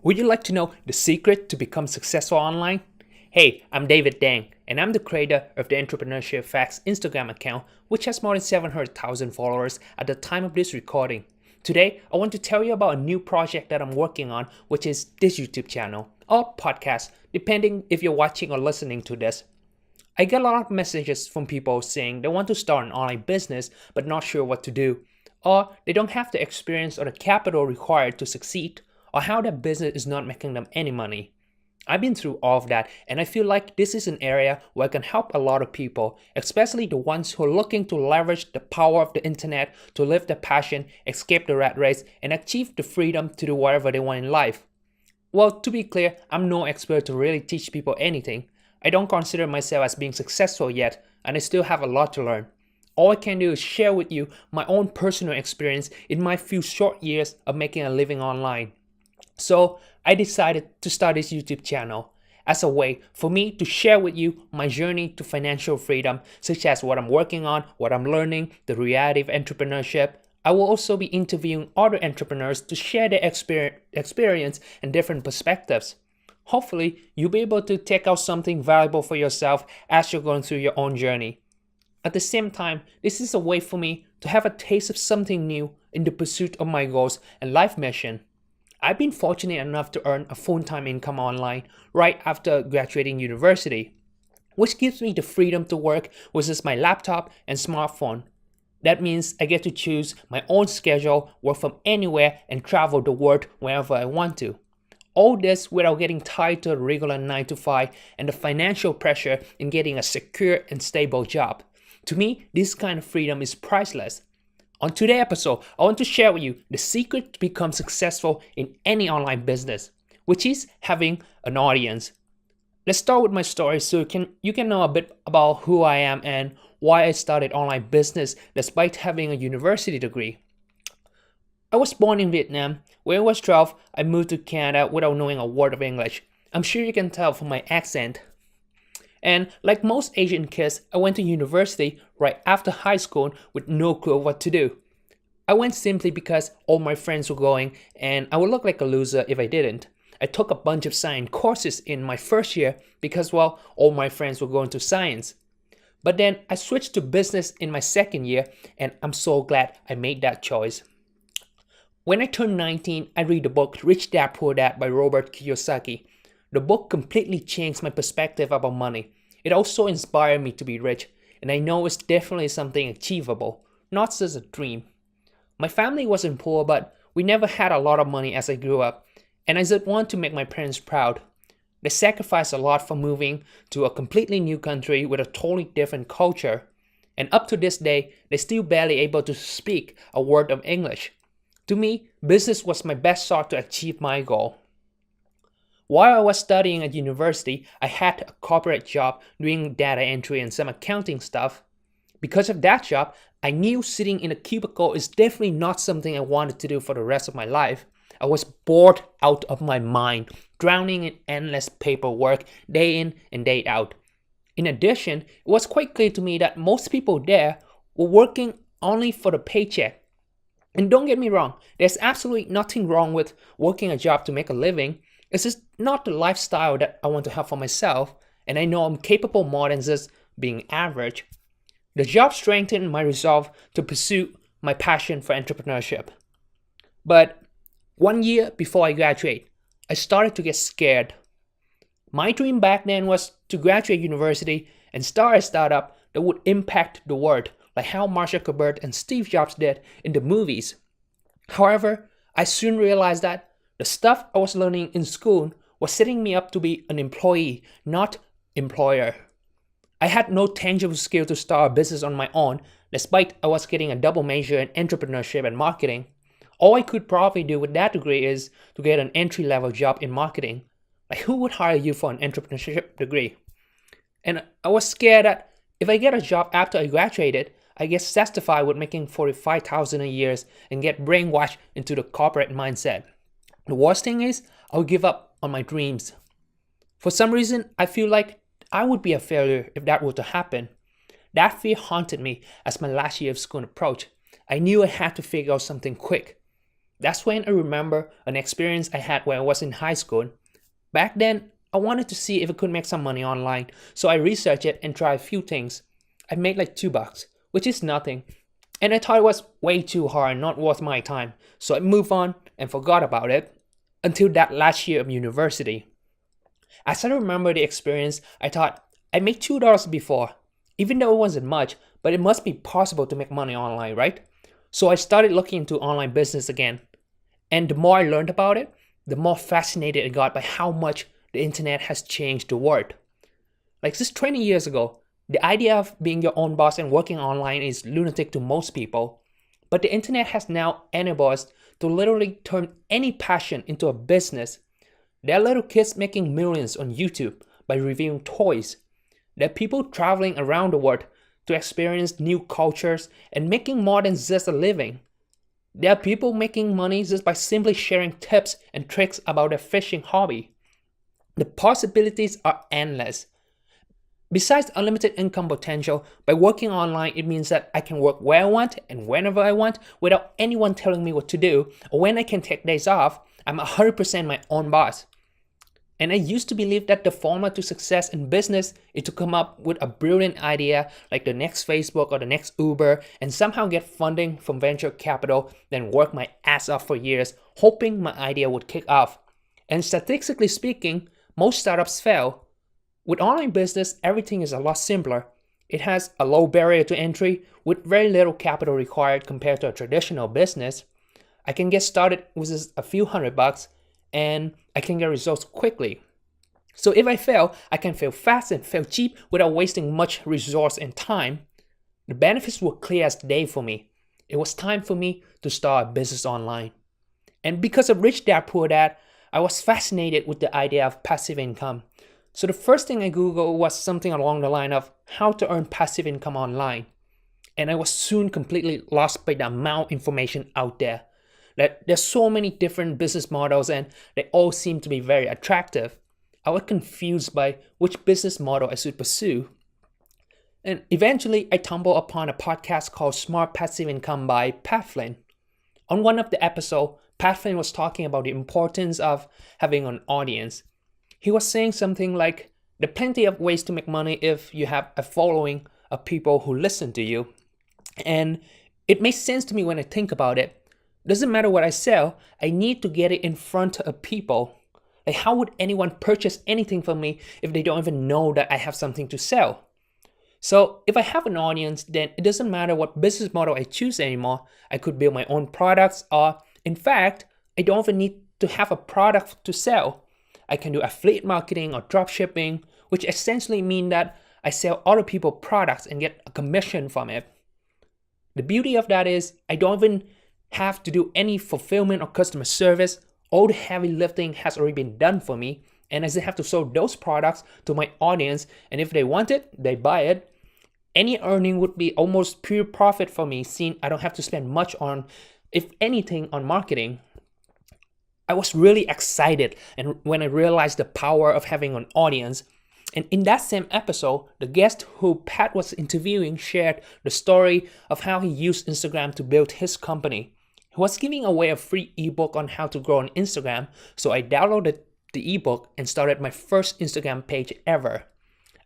Would you like to know the secret to become successful online? Hey, I'm David Dang, and I'm the creator of the Entrepreneurship Facts Instagram account, which has more than 700,000 followers at the time of this recording. Today, I want to tell you about a new project that I'm working on, which is this YouTube channel, or podcast, depending if you're watching or listening to this. I get a lot of messages from people saying they want to start an online business but not sure what to do, or they don't have the experience or the capital required to succeed, or how their business is not making them any money. I've been through all of that, and I feel like this is an area where I can help a lot of people, especially the ones who are looking to leverage the power of the internet to live their passion, escape the rat race, and achieve the freedom to do whatever they want in life. Well, to be clear, I'm no expert to really teach people anything. I don't consider myself as being successful yet, and I still have a lot to learn. All I can do is share with you my own personal experience in my few short years of making a living online. So I decided to start this YouTube channel as a way for me to share with you my journey to financial freedom, such as what I'm working on, what I'm learning, the reality of entrepreneurship. I will also be interviewing other entrepreneurs to share their experience and different perspectives. Hopefully, you'll be able to take out something valuable for yourself as you're going through your own journey. At the same time, this is a way for me to have a taste of something new in the pursuit of my goals and life mission. I've been fortunate enough to earn a full-time income online right after graduating university, which gives me the freedom to work with just my laptop and smartphone. That means I get to choose my own schedule, work from anywhere, and travel the world wherever I want to. All this without getting tied to a regular 9 to 5 and the financial pressure in getting a secure and stable job. To me, this kind of freedom is priceless. On today's episode, I want to share with you the secret to become successful in any online business, which is having an audience. Let's start with my story so you can know a bit about who I am and why I started online business despite having a university degree. I was born in Vietnam. When I was 12, I moved to Canada without knowing a word of English. I'm sure you can tell from my accent. And like most Asian kids, I went to university right after high school with no clue what to do. I went simply because all my friends were going and I would look like a loser if I didn't. I took a bunch of science courses in my first year because, well, all my friends were going to science. But then I switched to business in my second year, and I'm so glad I made that choice. When I turned 19, I read the book Rich Dad Poor Dad by Robert Kiyosaki. The book completely changed my perspective about money. It also inspired me to be rich, and I know it's definitely something achievable, not just a dream. My family wasn't poor, but we never had a lot of money as I grew up, and I just want to make my parents proud. They sacrificed a lot for moving to a completely new country with a totally different culture, and up to this day, they're still barely able to speak a word of English. To me, business was my best shot to achieve my goal. While I was studying at university, I had a corporate job doing data entry and some accounting stuff. Because of that job, I knew sitting in a cubicle is definitely not something I wanted to do for the rest of my life. I was bored out of my mind, drowning in endless paperwork day in and day out. In addition, it was quite clear to me that most people there were working only for the paycheck. And don't get me wrong, there's absolutely nothing wrong with working a job to make a living. It's just not the lifestyle that I want to have for myself, and I know I'm capable more than just being average. The job strengthened my resolve to pursue my passion for entrepreneurship. But 1 year before I graduate, I started to get scared. My dream back then was to graduate university and start a startup that would impact the world, like how Mark Zuckerberg and Steve Jobs did in the movies. However, I soon realized that the stuff I was learning in school was setting me up to be an employee, not employer. I had no tangible skill to start a business on my own, despite I was getting a double major in entrepreneurship and marketing. All I could probably do with that degree is to get an entry-level job in marketing. Like, who would hire you for an entrepreneurship degree? And I was scared that if I get a job after I graduated, I get satisfied with making $45,000 a year and get brainwashed into the corporate mindset. The worst thing is, I'll give up on my dreams. For some reason, I feel like I would be a failure if that were to happen. That fear haunted me as my last year of school approached. I knew I had to figure out something quick. That's when I remember an experience I had when I was in high school. Back then, I wanted to see if I could make some money online, so I researched it and tried a few things. I made like $2, which is nothing, and I thought it was way too hard, not worth my time, so I moved on and forgot about it until that last year of university. As I remember the experience, I thought I made $2 before, even though it wasn't much, but it must be possible to make money online, right? So I started looking into online business again. And the more I learned about it, the more fascinated I got by how much the internet has changed the world. Like just 20 years ago, the idea of being your own boss and working online is lunatic to most people. But the internet has now enabled us to literally turn any passion into a business. There are little kids making millions on YouTube by reviewing toys. There are people traveling around the world to experience new cultures and making more than just a living. There are people making money just by simply sharing tips and tricks about their fishing hobby. The possibilities are endless. Besides unlimited income potential, by working online, it means that I can work where I want and whenever I want without anyone telling me what to do, or when I can take days off, I'm 100% my own boss. And I used to believe that the formula to success in business is to come up with a brilliant idea like the next Facebook or the next Uber and somehow get funding from venture capital, then work my ass off for years, hoping my idea would kick off. And statistically speaking, most startups fail. With online business, everything is a lot simpler. It has a low barrier to entry with very little capital required compared to a traditional business. I can get started with just a few $100 and I can get results quickly. So if I fail, I can fail fast and fail cheap without wasting much resource and time. The benefits were clear as day for me. It was time for me to start a business online. And because of Rich Dad Poor Dad, I was fascinated with the idea of passive income. So the first thing I Googled was something along the line of how to earn passive income online. And I was soon completely lost by the amount of information out there. That there's so many different business models and they all seem to be very attractive. I was confused by which business model I should pursue. And eventually I stumbled upon a podcast called Smart Passive Income by Pat Flynn. On one of the episodes, Pat Flynn was talking about the importance of having an audience. He was saying something like, there are plenty of ways to make money if you have a following of people who listen to you. And it makes sense to me when I think about it. Doesn't matter what I sell, I need to get it in front of people. Like how would anyone purchase anything from me if they don't even know that I have something to sell? So if I have an audience, then it doesn't matter what business model I choose anymore. I could build my own products or, in fact, I don't even need to have a product to sell. I can do affiliate marketing or drop shipping, which essentially mean that I sell other people's products and get a commission from it. The beauty of that is I don't even have to do any fulfillment or customer service. All the heavy lifting has already been done for me, and I just have to sell those products to my audience, and if they want it, they buy it. Any earning would be almost pure profit for me, since I don't have to spend much on, if anything, on marketing. I was really excited and when I realized the power of having an audience. And in that same episode, the guest who Pat was interviewing shared the story of how he used Instagram to build his company. He was giving away a free ebook on how to grow on Instagram, so I downloaded the ebook and started my first Instagram page ever.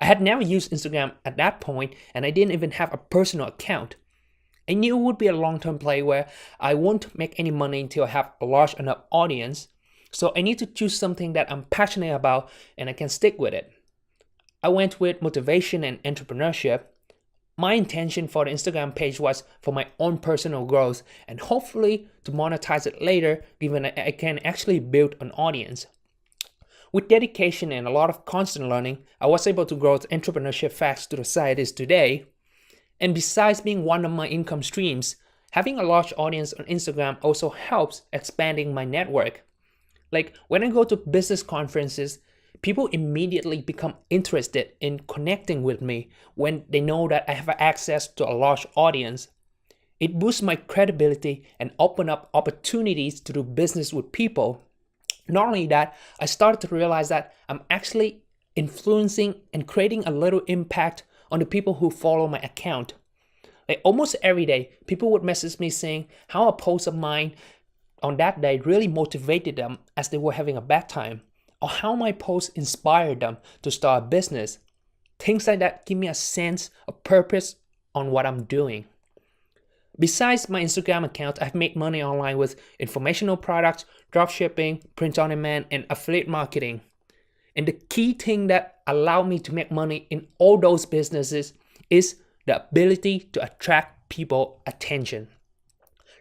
I had never used Instagram at that point, and I didn't even have a personal account. I knew it would be a long-term play where I won't make any money until I have a large enough audience, so I need to choose something that I'm passionate about and I can stick with it. I went with motivation and entrepreneurship. My intention for the Instagram page was for my own personal growth and hopefully to monetize it later, given that I can actually build an audience. With dedication and a lot of constant learning, I was able to grow the entrepreneurship facts to the site it is today. And besides being one of my income streams, having a large audience on Instagram also helps expanding my network. Like when I go to business conferences, people immediately become interested in connecting with me when they know that I have access to a large audience. It boosts my credibility and opens up opportunities to do business with people. Not only that, I started to realize that I'm actually influencing and creating a little impact on the people who follow my account. Like almost every day, people would message me saying how a post of mine on that day really motivated them as they were having a bad time, or how my posts inspired them to start a business. Things like that give me a sense of purpose on what I'm doing. Besides my Instagram account, I've made money online with informational products, dropshipping, print on demand, and affiliate marketing. And the key thing that allowed me to make money in all those businesses is the ability to attract people attention.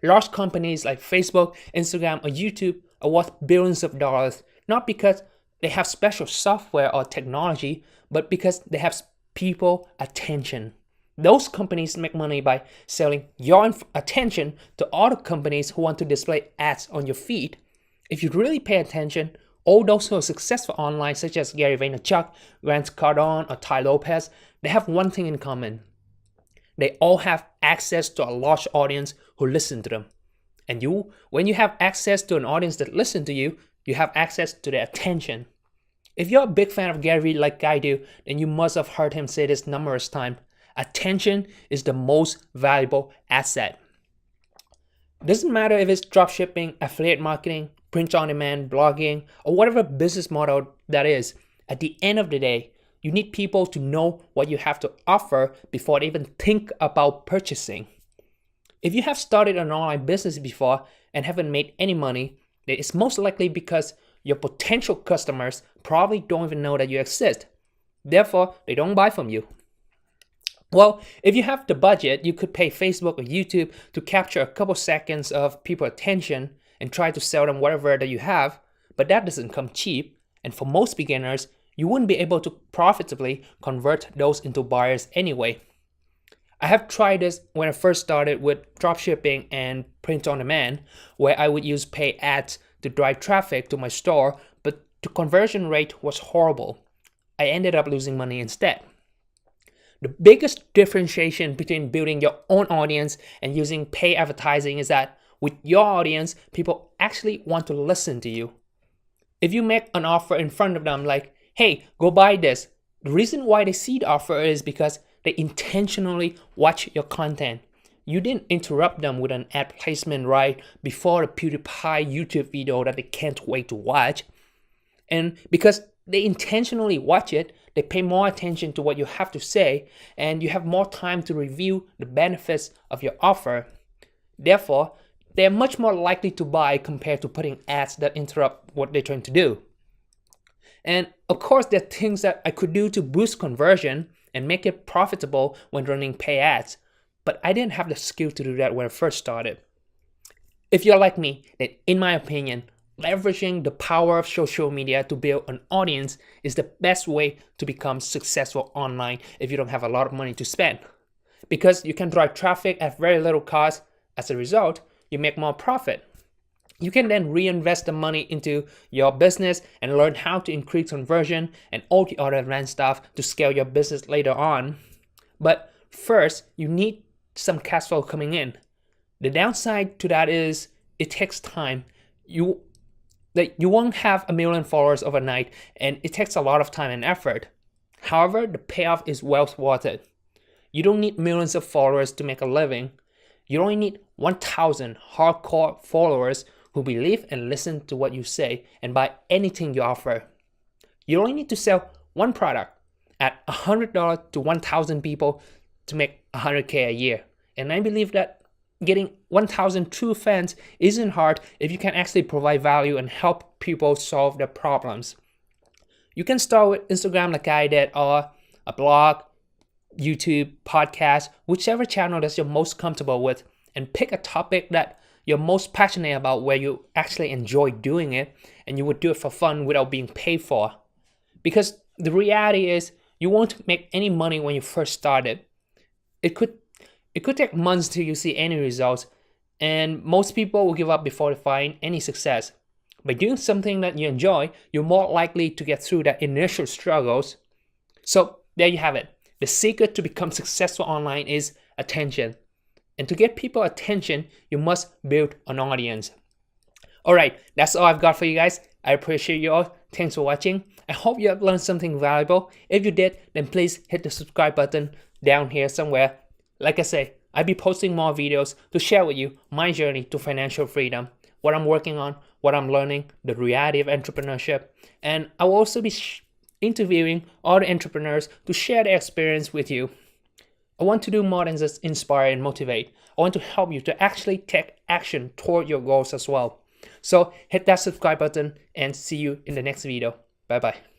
Large companies like Facebook, Instagram, or YouTube are worth billions of dollars, not because they have special software or technology, but because they have people attention. Those companies make money by selling your attention to other companies who want to display ads on your feed. If you really pay attention, all those who are successful online, such as Gary Vaynerchuk, Grant Cardone, or Tai Lopez, they have one thing in common. They all have access to a large audience who listen to them. And when you have access to an audience that listen to you, you have access to their attention. If you're a big fan of Gary Vee like I do, then you must have heard him say this numerous times. Attention is the most valuable asset. Doesn't matter if it's dropshipping, affiliate marketing, print on demand, blogging, or whatever business model that is. At the end of the day, you need people to know what you have to offer before they even think about purchasing. If you have started an online business before and haven't made any money, then it's most likely because your potential customers probably don't even know that you exist. Therefore, they don't buy from you. Well, if you have the budget, you could pay Facebook or YouTube to capture a couple seconds of people's attention and try to sell them whatever that you have, but that doesn't come cheap, and for most beginners, you wouldn't be able to profitably convert those into buyers anyway. I have tried this when I first started with dropshipping and print on demand, where I would use paid ads to drive traffic to my store, but the conversion rate was horrible. I ended up losing money instead. The biggest differentiation between building your own audience and using paid advertising is that with your audience, people actually want to listen to you. If you make an offer in front of them like, hey, go buy this, the reason why they see the offer is because they intentionally watch your content. You didn't interrupt them with an ad placement right before the PewDiePie YouTube video that they can't wait to watch. And because they intentionally watch it, they pay more attention to what you have to say, and you have more time to review the benefits of your offer. Therefore, they're much more likely to buy compared to putting ads that interrupt what they're trying to do. And of course, there are things that I could do to boost conversion and make it profitable when running pay ads, but I didn't have the skill to do that when I first started. If you're like me, then in my opinion, leveraging the power of social media to build an audience is the best way to become successful online if you don't have a lot of money to spend. Because you can drive traffic at very little cost. As a result, you make more profit. You can then reinvest the money into your business and learn how to increase conversion and all the other advanced stuff to scale your business later on. But first, you need some cash flow coming in. The downside to that is it takes time. You won't have 1 million followers overnight, and it takes a lot of time and effort. However, the payoff is well worth it. You don't need millions of followers to make a living. You only need 1,000 hardcore followers who believe and listen to what you say and buy anything you offer. You only need to sell one product at $100 to 1,000 people to make $100K a year. And I believe that getting 1,000 true fans isn't hard if you can actually provide value and help people solve their problems. You can start with Instagram like I did, or a blog, YouTube, podcast, whichever channel that you're most comfortable with, and pick a topic that you're most passionate about where you actually enjoy doing it and you would do it for fun without being paid for. Because the reality is you won't make any money when you first started. It could take months till you see any results, and most people will give up before they find any success. By doing something that you enjoy, you're more likely to get through the initial struggles. So there you have it. The secret to become successful online is attention. And to get people attention, you must build an audience. Alright, that's all I've got for you guys. I appreciate you all. Thanks for watching. I hope you have learned something valuable. If you did, then please hit the subscribe button down here somewhere. Like I say, I'll be posting more videos to share with you my journey to financial freedom. what I'm working on, what I'm learning, the reality of entrepreneurship. And I will also be interviewing other entrepreneurs to share their experience with you. I want to do more than just inspire and motivate. I want to help you to actually take action toward your goals as well. So hit that subscribe button and see you in the next video. Bye bye.